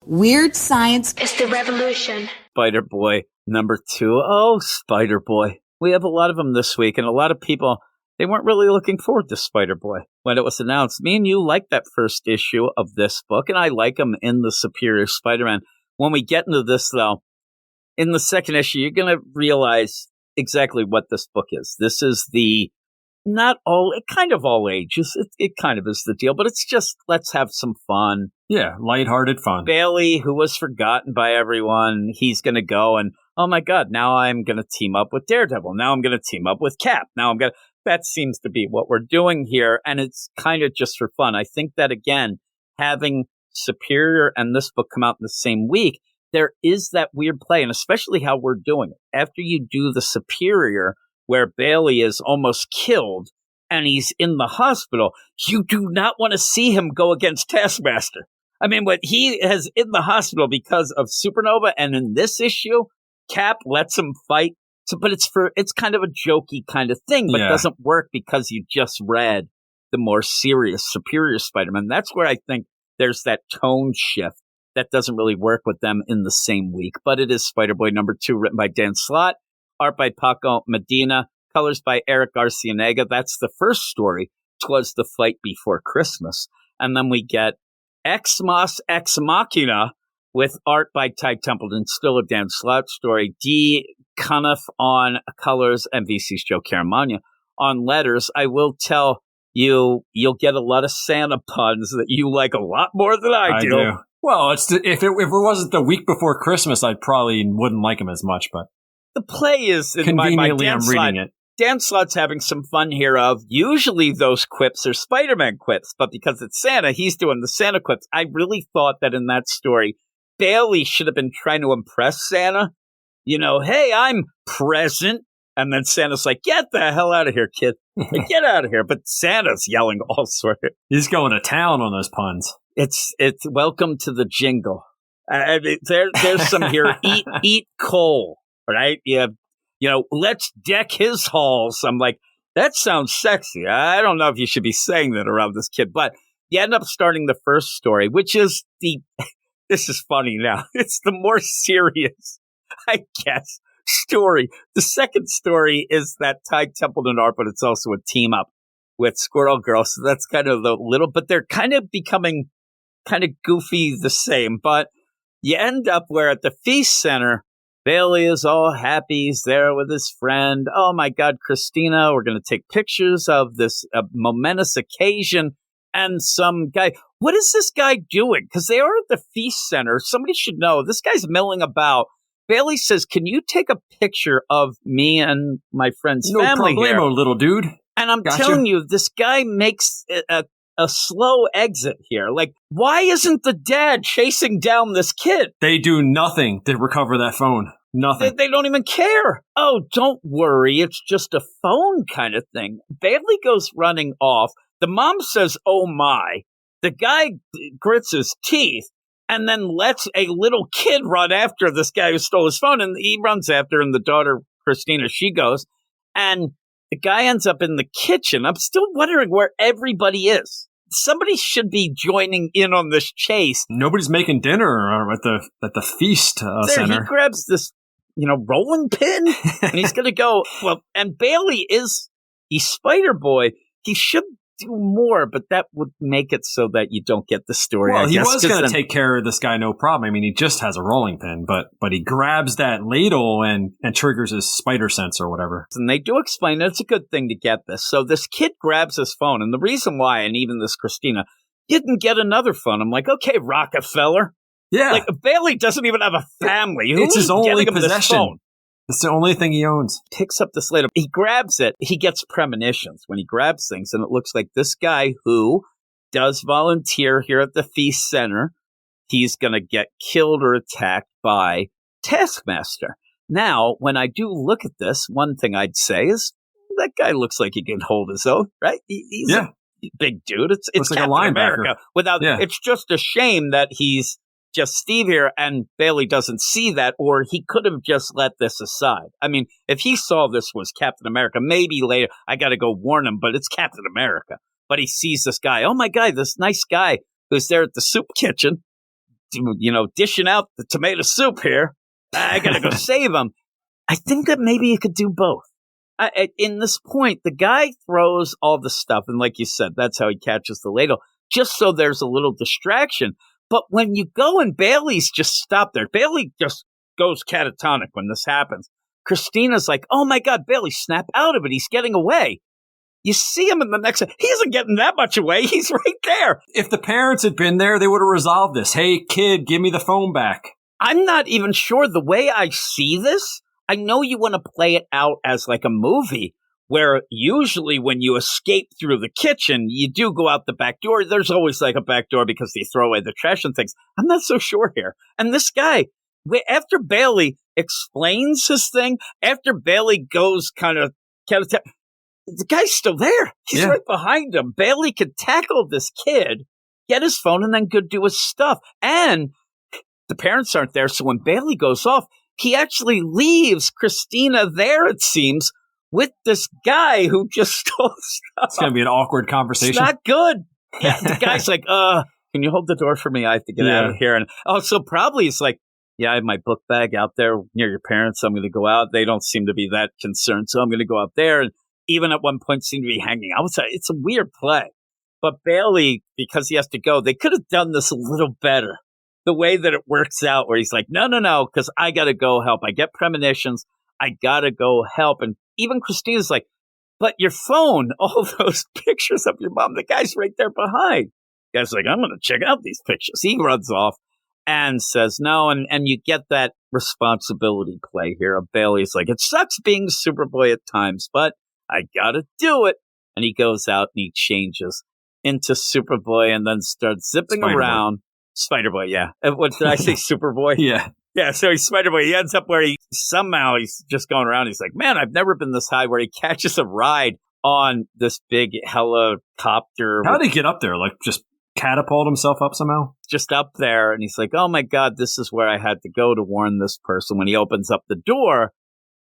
Weird science is the revolution. Spider-Boy number 2. Oh, Spider-Boy. We have a lot of them this week, and a lot of people, they weren't really looking forward to Spider-Boy when it was announced. Me and you liked that first issue of this book, and I like him in the Superior Spider-Man. When we get into this, though, in the second issue, you're going to realize exactly what this book is. This is the kind of all ages. It kind of is the deal, but it's just, let's have some fun. Yeah, lighthearted fun. Bailey, who was forgotten by everyone, he's going to go and, oh my God, now I'm going to team up with Daredevil. Now I'm going to team up with Cap. That seems to be what we're doing here, and it's kind of just for fun. I think that, again, having Superior and this book come out in the same week, there is that weird play, and especially how we're doing it. After you do the Superior, where Bailey is almost killed and he's in the hospital, you do not want to see him go against Taskmaster. I mean, what he has in the hospital because of Supernova, and in this issue, Cap lets him fight. But it's kind of a jokey kind of thing, but it doesn't work because you just read the more serious Superior Spider-Man. That's where I think there's that tone shift that doesn't really work with them in the same week. But it is Spider-Boy number 2, written by Dan Slott, art by Paco Medina, colors by Eric Arcienega. That's the first story. 'Twas the Fight Before Christmas. And then we get Xmas Ex Machina with art by Ty Templeton, still a Dan Slott story. D. Cuniff on colors and VC's Joe Caramagna on letters. I will tell you, you'll get a lot of Santa puns that you like a lot more than I do. Well, if it wasn't the week before Christmas, I probably wouldn't like him as much. But the play is conveniently, I'm reading it. Dan Slott's having some fun here. Usually those quips are Spider-Man quips, but because it's Santa, he's doing the Santa quips. I really thought that in that story, Bailey should have been trying to impress Santa. You know, hey, I'm present. And then Santa's like, get the hell out of here, kid. Get out of here. But Santa's yelling all sorts. He's going to town on those puns. It's welcome to the jingle. There's some here. Eat coal, right? Let's deck his halls. I'm like, that sounds sexy. I don't know if you should be saying that around this kid. But you end up starting the first story, which is this is funny now. It's the more serious, I guess, story. The second story is that Ty Templeton art, but it's also a team up with Squirrel Girl. So that's kind of the little, but they're kind of becoming kind of goofy the same. But you end up where at the Feast Center, Bailey is all happy. He's there with his friend. Oh my God, Christina, we're going to take pictures of this momentous occasion. And some guy, what is this guy doing? Because they are at the Feast Center. Somebody should know. This guy's milling about. Bailey says, can you take a picture of me and my friend's family here? No problemo, little dude. And I'm telling you, this guy makes a slow exit here. Like, why isn't the dad chasing down this kid? They do nothing to recover that phone. Nothing. They don't even care. Oh, don't worry. It's just a phone kind of thing. Bailey goes running off. The mom says, oh my. The guy grits his teeth and then lets a little kid run after this guy who stole his phone. And he runs after him. The daughter, Christina, she goes. And the guy ends up in the kitchen. I'm still wondering where everybody is. Somebody should be joining in on this chase. Nobody's making dinner at the feast center. He grabs this, rolling pin, and he's going to go. Well, and Bailey he's Spider-Boy. He should do more, but that would make it so that you don't get the story. Well, I he guess, was going to take care of this guy, no problem. I mean, he just has a rolling pin, but he grabs that ladle and triggers his spider sense or whatever. And they do explain that it's a good thing to get this. So this kid grabs his phone, and the reason why, and even this Christina, didn't get another phone. I'm like, okay, Rockefeller. Yeah. Like, Bailey doesn't even have a family. It's his only possession. It's the only thing he owns. Picks up this later. He grabs it. He gets premonitions when he grabs things. And it looks like this guy who does volunteer here at the Feast Center, he's going to get killed or attacked by Taskmaster. Now, when I do look at this, one thing I'd say is that guy looks like he can hold his own, right? He's a big dude. It's looks Captain like a America. It's just a shame that he's just Steve here, and Bailey doesn't see that, or he could have just let this aside. I mean, if he saw this was Captain America, maybe later, I got to go warn him, but it's Captain America. But he sees this guy, oh my God, this nice guy who's there at the soup kitchen, dishing out the tomato soup here. I got to go save him. I think that maybe you could do both. In this point, the guy throws all the stuff. And like you said, that's how he catches the ladle, just so there's a little distraction. But when you go and Bailey's just stopped there, Bailey just goes catatonic when this happens. Christina's like, oh my God, Bailey, snap out of it. He's getting away. You see him in the next, he isn't getting that much away. He's right there. If the parents had been there, they would have resolved this. Hey, kid, give me the phone back. I'm not even sure the way I see this. I know you want to play it out as like a movie where usually when you escape through the kitchen, you do go out the back door. There's always like a back door because they throw away the trash and things. I'm not so sure here. And this guy, after Bailey explains his thing, after Bailey goes kind of, the guy's still there. He's right behind him. Bailey could tackle this kid, get his phone, and then go do his stuff. And the parents aren't there. So when Bailey goes off, he actually leaves Christina there, it seems, with this guy who just stole stuff. It's going to be an awkward conversation. It's not good. Yeah, the guy's like, can you hold the door for me? I have to get out of here. And so probably he's like, yeah, I have my book bag out there near your parents. I'm going to go out. They don't seem to be that concerned. So I'm going to go out there. And even at one point seem to be hanging outside. It's a weird play. But Bailey, because he has to go, they could have done this a little better. The way that it works out where he's like, no, because I got to go help. I get premonitions. I got to go help. And even Christina's like, but your phone, all those pictures of your mom, the guy's right there behind. The guy's like, I'm going to check out these pictures. He runs off and says no. And you get that responsibility play here of Bailey's like, it sucks being Superboy at times, but I got to do it. And he goes out and he changes into Superboy and then starts zipping around. Spider-Boy, yeah. What did I say, Superboy? Yeah. Yeah, so he's Spider-Boy. He ends up where he's just going around. He's like, man, I've never been this high, where he catches a ride on this big helicopter. How did he get up there? Like, just catapult himself up somehow? Just up there, and he's like, oh my God, this is where I had to go to warn this person. When he opens up the door,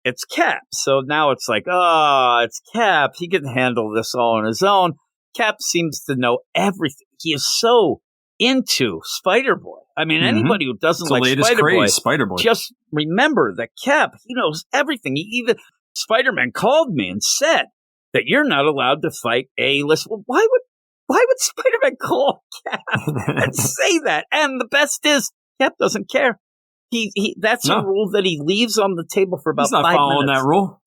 it's Cap. So now it's like, oh, it's Cap. He can handle this all on his own. Cap seems to know everything. He is so into Spider-Boy. I mean, anybody who doesn't like Spider-Boy, just remember that Cap, he knows everything. Spider-Man called me and said that you're not allowed to fight A-list. Well, why would Spider-Man call Cap and say that? And the best is, Cap doesn't care. That's a rule that he leaves on the table for about 5 minutes. He's not following that rule.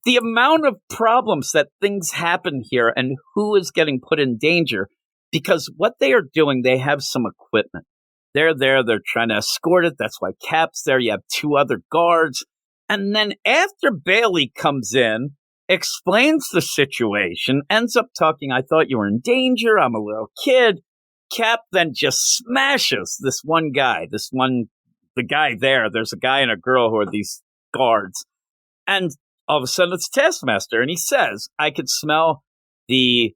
The amount of problems that things happen here and who is getting put in danger, because what they are doing, they have some equipment. They're there. They're trying to escort it. That's why Cap's there. You have 2 other guards. And then after Bailey comes in, explains the situation, ends up talking, I thought you were in danger. I'm a little kid. Cap then just smashes this one guy, the guy there. There's a guy and a girl who are these guards. And all of a sudden it's Taskmaster. And he says, I could smell the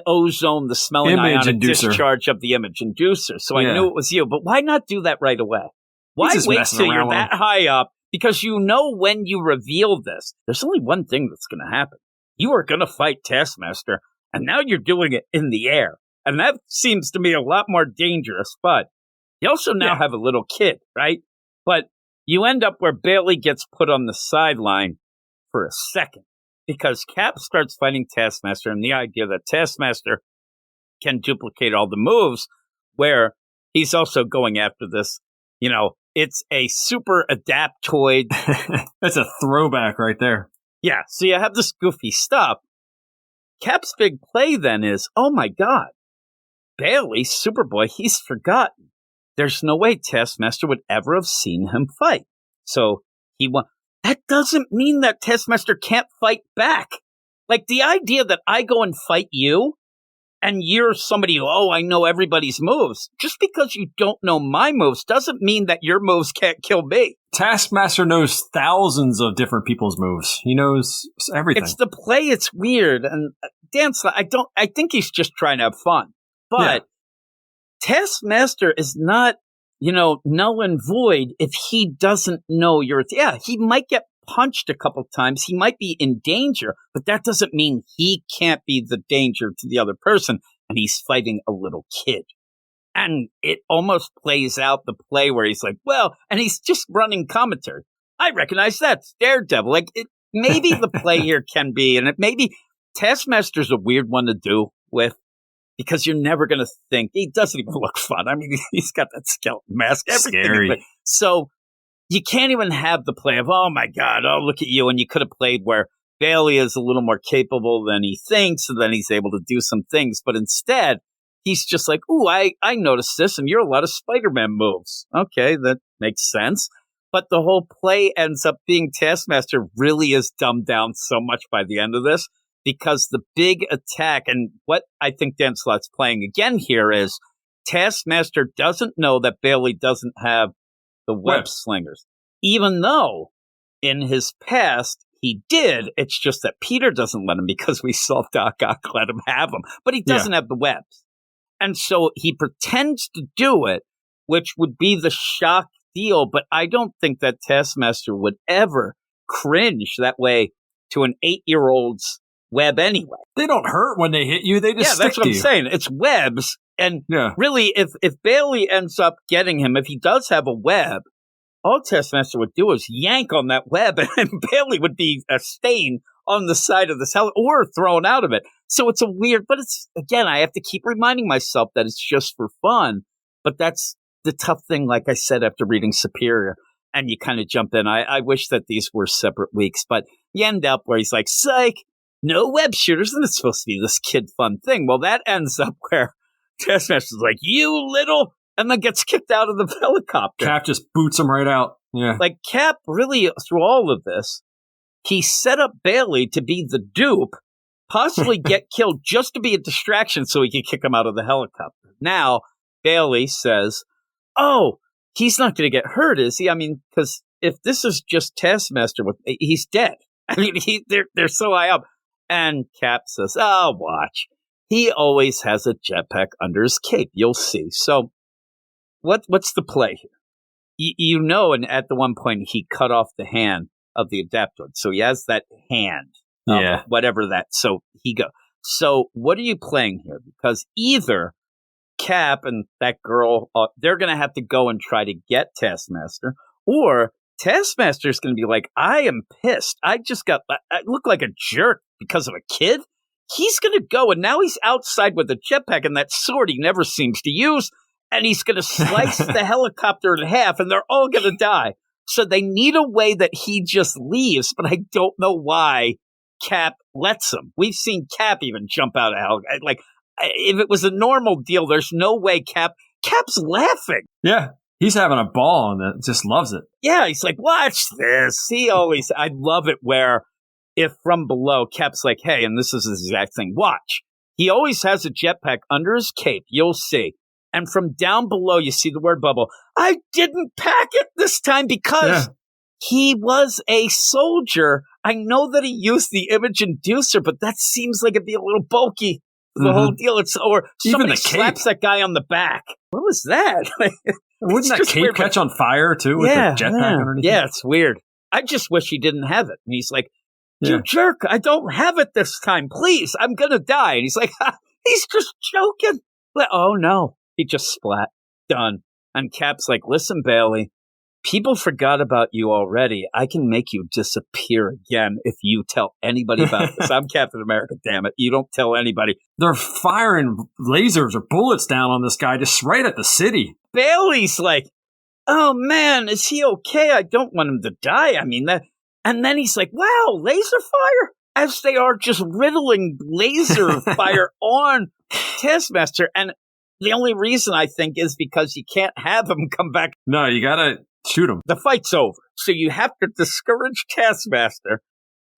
ozone, the smelling ionic discharge of the image inducer. So I knew it was you. But why not do that right away? Why wait till you're that high up? Because you know when you reveal this, there's only one thing that's going to happen. You are going to fight Taskmaster, and now you're doing it in the air. And that seems to me a lot more dangerous. But you also now have a little kid, right? But you end up where Bailey gets put on the sideline for a second. Because Cap starts fighting Taskmaster, and the idea that Taskmaster can duplicate all the moves, where he's also going after this, it's a super adaptoid. That's a throwback right there. Yeah, so you have this goofy stuff. Cap's big play then is, oh my God, Bailey, Superboy, he's forgotten. There's no way Taskmaster would ever have seen him fight. So he won. That doesn't mean that Taskmaster can't fight back. Like the idea that I go and fight you and you're somebody who, I know everybody's moves. Just because you don't know my moves doesn't mean that your moves can't kill me. Taskmaster knows thousands of different people's moves. He knows everything. It's the play. It's weird. And I think he's just trying to have fun. But Taskmaster is not, null and void if he doesn't know he might get punched a couple times. He might be in danger, but that doesn't mean he can't be the danger to the other person. And he's fighting a little kid. And it almost plays out the play where he's like, well, and he's just running commentary. I recognize that's Daredevil. Like, maybe the play here can be, and maybe Taskmaster's a weird one to do with, because you're never going to think, he doesn't even look fun. I mean, he's got that skeleton mask, everything. Scary. So you can't even have the play of, oh my God, oh, look at you. And you could have played where Bailey is a little more capable than he thinks, and then he's able to do some things. But instead, he's just like, ooh, I noticed this, and you're a lot of Spider-Man moves. Okay, that makes sense. But the whole play ends up being Taskmaster really is dumbed down so much by the end of this, because the big attack, and what I think Dan Slott's playing again here is Taskmaster doesn't know that Bailey doesn't have the web slingers, even though in his past he did. It's just that Peter doesn't let him, because we saw Doc Ock let him have them, but he doesn't have the webs. And so he pretends to do it, which would be the shock deal, but I don't think that Taskmaster would ever cringe that way to an 8-year-old's web anyway. They don't hurt when they hit you. They just stick that's what to I'm you. saying. It's webs. And really, if Bailey ends up getting him, if he does have a web, all Taskmaster would do is yank on that web, and Bailey would be a stain on the side of the cell or thrown out of it. So it's a weird, but it's, again, I have to keep reminding myself that it's just for fun. But that's the tough thing, like I said, after reading Superior, and you kind of jump in. I wish that these were separate weeks, but you end up where he's like, psych, no web shooters, and it's supposed to be this kid fun thing. Well, that ends up where Taskmaster's like, you little, and then gets kicked out of the helicopter. Cap just boots him right out. Yeah. Like, Cap really, through all of this, he set up Bailey to be the dupe, possibly get killed just to be a distraction so he could kick him out of the helicopter. Now, Bailey says, oh, he's not going to get hurt, is he? I mean, because if this is just Taskmaster, he's dead. I mean, they're so high up. And Cap says, oh, watch. He always has a jetpack under his cape. You'll see. So what's the play here? You know, and at the one point, he cut off the hand of the Adaptoid. So he has that hand. Whatever that. So he go. So what are you playing here? Because either Cap and that girl, they're going to have to go and try to get Taskmaster, or Taskmaster's going to be like, I am pissed. I look like a jerk because of a kid. He's going to go, and now he's outside with a jetpack and that sword he never seems to use, and he's going to slice the helicopter in half, and they're all going to die. So they need a way that he just leaves, but I don't know why Cap lets him. We've seen Cap even jump out of helicopter. Like, if it was a normal deal, there's no way Cap's laughing. Yeah. He's having a ball and just loves it. Yeah, he's like, watch this. I love it where if from below, Cap's like, hey, and this is the exact thing, watch. He always has a jetpack under his cape, you'll see. And from down below, you see the word bubble. I didn't pack it this time because he was a soldier. I know that he used the image inducer, but that seems like it'd be a little bulky. The whole deal. Or somebody slaps that guy on the back. What was that? Wouldn't that cape catch on fire, too, with the jetpack underneath? Yeah, it's weird. I just wish he didn't have it. And he's like, you jerk, I don't have it this time. Please, I'm going to die. And he's like, he's just joking. Oh, no. He just splat. Done. And Cap's like, listen, Bailey, people forgot about you already. I can make you disappear again if you tell anybody about this. I'm Captain America, damn it. You don't tell anybody. They're firing lasers or bullets down on this guy just right at the city. Bailey's like, oh, man, is he okay? I don't want him to die. I mean, that. And then he's like, wow, laser fire? As they are just riddling laser fire on Taskmaster. And the only reason, I think, is because you can't have him come back. No, you got to shoot him. The fight's over. So you have to discourage Taskmaster.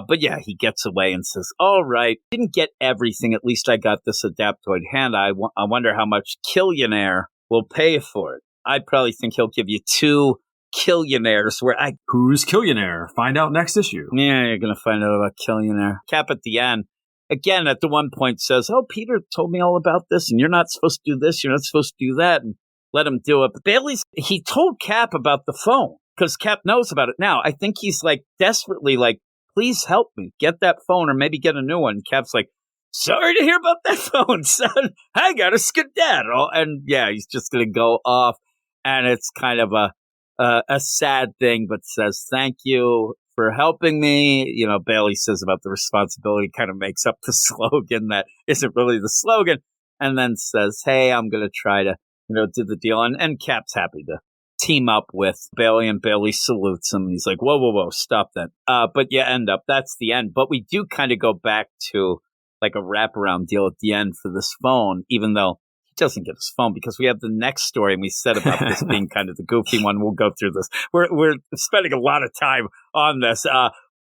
But yeah, he gets away and says, all right, didn't get everything. At least I got this Adaptoid hand. I wonder how much Killionaire will pay for it. I probably think he'll give you 2 Killionaires. Who's Killionaire? Find out next issue. Yeah, you're going to find out about Killionaire. Cap at the end, again, at the one point says, oh, Peter told me all about this, and you're not supposed to do this, you're not supposed to do that, and let him do it. But he told Cap about the phone, because Cap knows about it now. I think he's like desperately like, please help me, get that phone, or maybe get a new one. Cap's like, sorry to hear about that phone, son. I got to skedaddle. And yeah, he's just going to go off. And it's kind of a sad thing, but says, thank you for helping me. You know, Bailey says about the responsibility, kind of makes up the slogan that isn't really the slogan. And then says, hey, I'm going to try to, do the deal. And Cap's happy to team up with Bailey, and Bailey salutes him. He's like, whoa, stop that. But you end up, that's the end. But we do kind of go back to like a wraparound deal at the end for this phone, even though he doesn't get his phone, because we have the next story, and we said about this being kind of the goofy one. We'll go through this. We're spending a lot of time on this.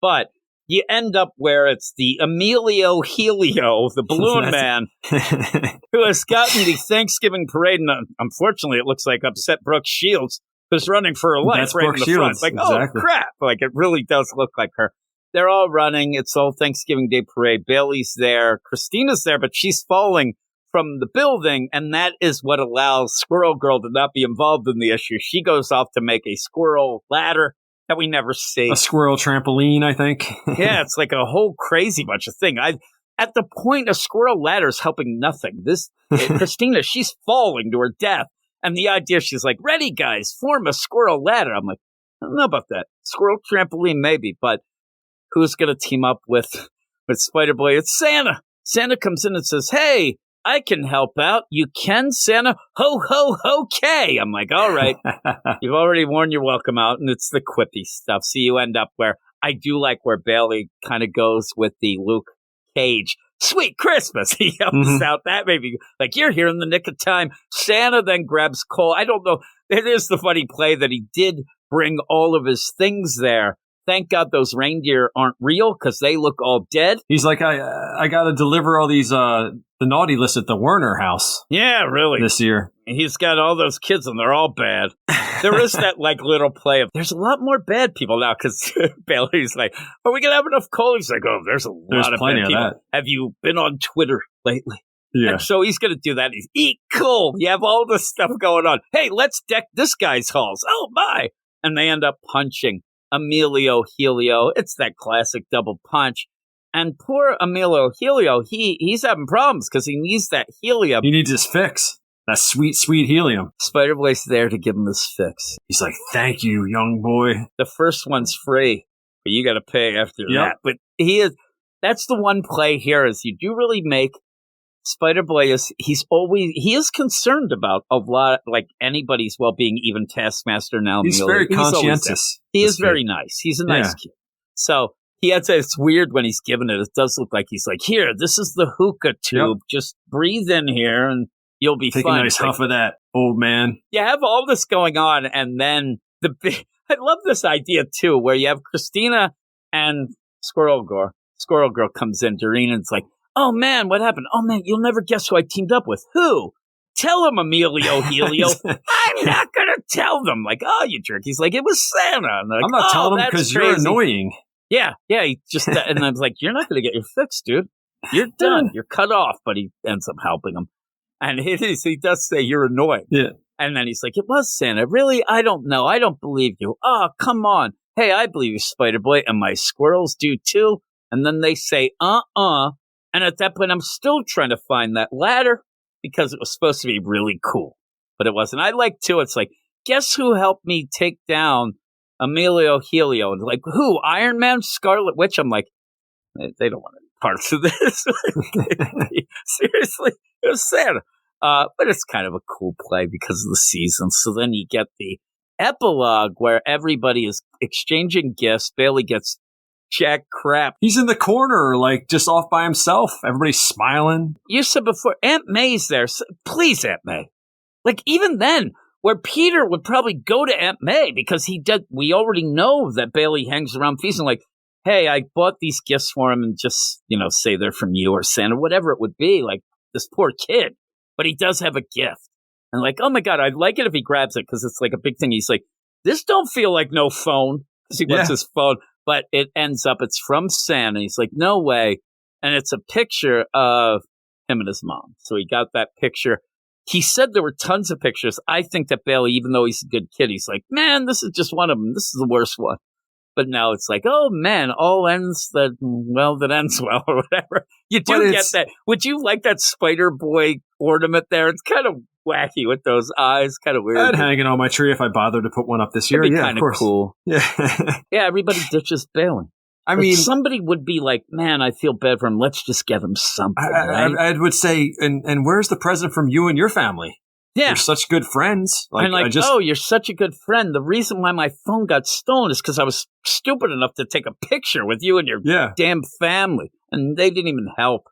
But you end up where it's the Emilio Helio, the balloon man, who has gotten the Thanksgiving parade. And unfortunately, it looks like upset Brooke Shields, who's running for her life. That's right Brooke in the Shields. Front. Like, exactly. Oh, crap. Like, it really does look like her. They're all running. It's all Thanksgiving Day parade. Bailey's there. Christina's there, but she's falling from the building, and that is what allows Squirrel Girl to not be involved in the issue. She goes off to make a squirrel ladder that we never see. A squirrel trampoline, I think. Yeah, it's like a whole crazy bunch of things. At the point, a squirrel ladder is helping nothing. Christina, she's falling to her death. And the idea, she's like, ready, guys, form a squirrel ladder. I'm like, I don't know about that. Squirrel trampoline, maybe, but who's going to team up with Spider-Boy? It's Santa. Santa comes in and says, hey, I can help out. You can, Santa? Ho, ho, okay. I'm like, all right. You've already worn your welcome out, and it's the quippy stuff. So you end up where I do like where Bailey kind of goes with the Luke Cage. Sweet Christmas. He helps out. That maybe like you're here in the nick of time. Santa then grabs Cole. I don't know. It is the funny play that he did bring all of his things there. Thank God those reindeer aren't real because they look all dead. He's like, I got to deliver all these, the naughty list at the Werner house. Yeah, really. This year. He's got all those kids and they're all bad. There is that like little play of, there's a lot more bad people now because Bailey's like, are we going to have enough coal? He's like, oh, there's a lot of bad people. That. Have you been on Twitter lately? Yeah. And so he's going to do that. He's eat coal. You have all this stuff going on. Hey, let's deck this guy's halls. Oh, my. And they end up punching Emilio Helio. It's that classic double punch. And poor Emilio Helio, he's having problems because he needs that helium. He needs his fix. That sweet, sweet helium. Spider-Boy's there to give him his fix. He's like, thank you, young boy. The first one's free, but you got to pay after that. But that's the one play here is you do really make Spider-Boy he is concerned about a lot, like anybody's well-being, even Taskmaster now. He's very conscientious. He is very nice. He's a nice kid. So it's weird when he's giving it. It does look like he's like, here, this is the hookah tube. Yep. Just breathe in here and you'll be fine. Take a nice huff of that, old man. You have all this going on, and then I love this idea too, where you have Christina and Squirrel Girl. Squirrel Girl comes in, Doreen, and it's like, oh man, what happened? Oh man, you'll never guess who I teamed up with. Who? Tell him, Emilio Helio. I'm not gonna tell them. Like, oh, you jerk. He's like, it was Santa. Like, I'm not telling him because you're annoying. Yeah. He just and I was like, you're not gonna get your fix, dude. You're done. You're cut off. But he ends up helping him. And he does say you're annoying. Yeah. And then he's like, it was Santa. Really? I don't know. I don't believe you. Oh, come on. Hey, I believe you, Spider-Boy. And my squirrels do too. And then they say, And at that point, I'm still trying to find that ladder because it was supposed to be really cool. But it wasn't. I like, too, it's like, guess who helped me take down Emilio Helio? And like, who? Iron Man? Scarlet Witch? I'm like, they don't want any parts of this. Seriously? It was Santa. But it's kind of a cool play because of the season. So then you get the epilogue where everybody is exchanging gifts. Bailey gets jack crap. He's in the corner, like just off by himself. Everybody's smiling. You said before, Aunt May's there. So, please, Aunt May. Like even then, where Peter would probably go to Aunt May because we already know that Bailey hangs around feasting like, hey, I bought these gifts for him and just, say they're from you or Santa, whatever it would be. Like this poor kid. But he does have a gift. And like, oh my God, I'd like it if he grabs it because it's like a big thing. He's like, this don't feel like no phone because he wants his phone. But it ends up, it's from Santa. He's like, no way. And it's a picture of him and his mom. So he got that picture. He said there were tons of pictures. I think that Bailey, even though he's a good kid, he's like, man, this is just one of them. This is the worst one. But now it's like, oh man, all ends that ends well, or whatever. You do get that. Would you like that Spider Boy ornament there? It's kind of wacky with those eyes, kind of weird. I'd hang it on my tree if I bothered to put one up this year. It'd be kind of cool. Yeah. Yeah, everybody ditches Balin. I mean, somebody would be like, man, I feel bad for him. Let's just get him something. Right? I would say, and where's the present from you and your family? Yeah. You're such good friends. Oh, you're such a good friend. The reason why my phone got stolen is because I was stupid enough to take a picture with you and your damn family. And they didn't even help.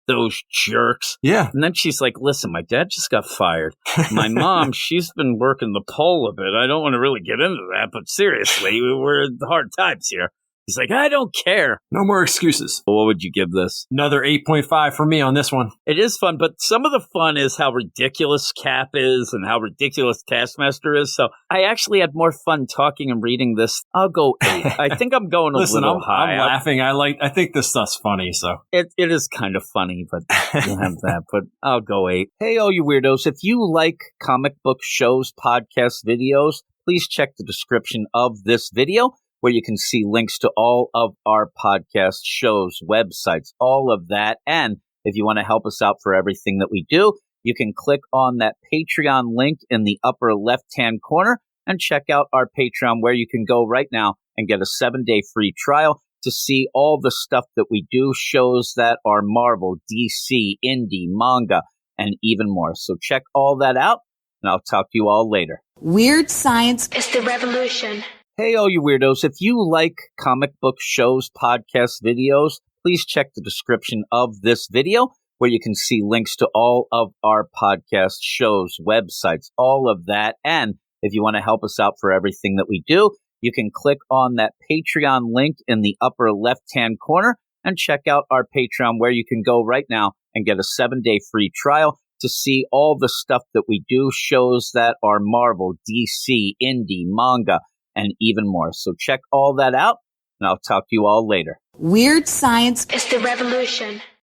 Those jerks. Yeah. And then she's like, listen, my dad just got fired. My mom, she's been working the pole a bit. I don't want to really get into that, but seriously, we're in hard times here. He's like, I don't care. No more excuses. Well, what would you give this? Another 8.5 for me on this one. It is fun, but some of the fun is how ridiculous Cap is and how ridiculous Taskmaster is. So I actually had more fun talking and reading this. I'll go 8. I think I'm going little high. I'm laughing. I think this stuff's funny. So it is kind of funny, but you have that. But I'll go 8. Hey, all you weirdos! If you like comic book shows, podcasts, videos, please check the description of this video, where you can see links to all of our podcast shows, websites, all of that. And if you want to help us out for everything that we do, you can click on that Patreon link in the upper left-hand corner and check out our Patreon, where you can go right now and get a 7-day free trial to see all the stuff that we do, shows that are Marvel, DC, indie, manga, and even more. So check all that out, and I'll talk to you all later. Weird science is the revolution. Hey, all you weirdos, if you like comic book shows, podcasts, videos, please check the description of this video, where you can see links to all of our podcast shows, websites, all of that. And if you want to help us out for everything that we do, you can click on that Patreon link in the upper left-hand corner and check out our Patreon, where you can go right now and get a 7-day free trial to see all the stuff that we do, shows that are Marvel, DC, indie, manga, and even more. So check all that out, and I'll talk to you all later. Weird science is the revolution.